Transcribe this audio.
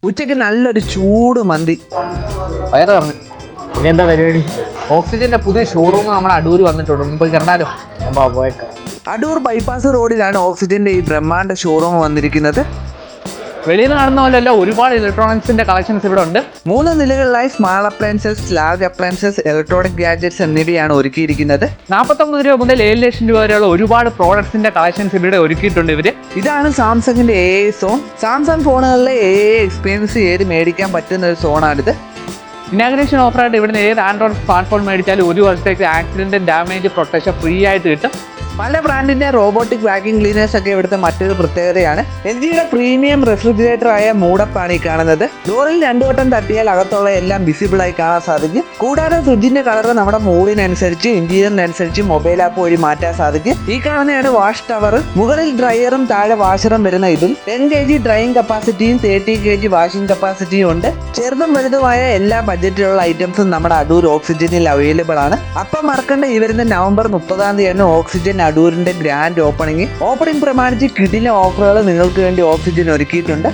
ഉച്ചയ്ക്ക് നല്ലൊരു ചൂട് മന്തി. വയറ് പറഞ്ഞു. ഇനി എന്താ പരിപാടി? ഓക്സിജന്റെ പുതിയ ഷോറൂം നമ്മുടെ അടൂർ വന്നിട്ടുണ്ട്. മുമ്പ് കണ്ടാലോ? പോയേക്കാം. അടൂർ ബൈപ്പാസ് റോഡിലാണ് ഓക്സിജന്റെ ഈ ബ്രഹ്മാണ്ഡ ഷോറൂം വന്നിരിക്കുന്നത്. വെളിയിൽ നിന്ന് കാണുന്ന പോലെയല്ല, ഒരുപാട് ഇലക്ട്രോണിക്സിന്റെ കളക്ഷൻസ് ഇവിടെ ഉണ്ട്. 3 നിലകളിലായി small appliances, large appliances, electronic gadgets എന്നിവയാണ് ഒരുക്കിയിരിക്കുന്നത്. 49 രൂപ മുതൽ 7 ലക്ഷം രൂപ വരെയുള്ള ഒരുപാട് പ്രോഡക്ട്സിന്റെ കളക്ഷൻസ് ഇവിടെ ഒരുക്കിയിട്ടുണ്ട് ഇവര്. ഇതാണ് സാംസങ്ങിന്റെ AI സോൺ. സാംസങ് ഫോണുകളിലെ AI എക്സ്പീരിയൻസ് ചെയ്ത് മേടിക്കാൻ പറ്റുന്ന ഒരു സോണാണിത്. ഇനാഗ്രേഷൻ ഓഫറായിട്ട് ഇവിടുന്ന് ഏത് ആൻഡ്രോയിഡ് സ്മാർട്ട് ഫോൺ മേടിച്ചാലും 1 വർഷത്തേക്ക് ആക്സിഡന്റ് ഡാമേജ് പ്രൊട്ടക്ഷൻ ഫ്രീ ആയിട്ട് കിട്ടും. പല ബ്രാൻഡിന്റെ റോബോട്ടിക് വാക്യൂം ക്ലീനേഴ്സ് ഒക്കെ ഇവിടുത്തെ മറ്റൊരു പ്രത്യേകതയാണ്. LGയുടെ പ്രീമിയം റെഫ്രിജറേറ്റർ ആയ മൂടപ്പാണ് ഈ കാണുന്നത്. ഡോറിൽ 2 വട്ടം തട്ടിയാൽ അകത്തുള്ള എല്ലാം വിസിബിൾ ആയി കാണാൻ സാധിക്കും. കൂടാതെ ഫ്രിഡ്ജിന്റെ കളർ നമ്മുടെ മൂഡിനനുസരിച്ച് ഇന്റീരിയറിനനുസരിച്ച് മൊബൈൽ ആപ്പ് വഴി മാറ്റാൻ സാധിക്കും. ഈ കാണുന്നതാണ് വാഷ് ടവർ. മുകളിൽ ഡ്രയറും താഴെ വാഷറും വരുന്ന ഇതും 10 kg ഡ്രൈയിങ് കപ്പാസിറ്റിയും 30 kg വാഷിംഗ് കപ്പാസിറ്റിയും ഉണ്ട്. ചെറുതും വലുതുമായ എല്ലാ ബഡ്ജറ്റിലുള്ള ഐറ്റംസും നമ്മുടെ അടൂർ ഓക്സിജനിൽ അവൈലബിൾ ആണ്. അപ്പം മറക്കണ്ട, ഈ വരുന്ന നവംബർ 30-ാം തീയതിയാണ് ഓക്സിജൻ അടൂരിന്റെ ഗ്രാൻഡ് ഓപ്പണിംഗ് പ്രമാണിച്ച് കിടിലൻ ഓഫറുകൾ നിങ്ങൾക്ക് വേണ്ടി ഓക്സിജൻ ഒരുക്കിയിട്ടുണ്ട്.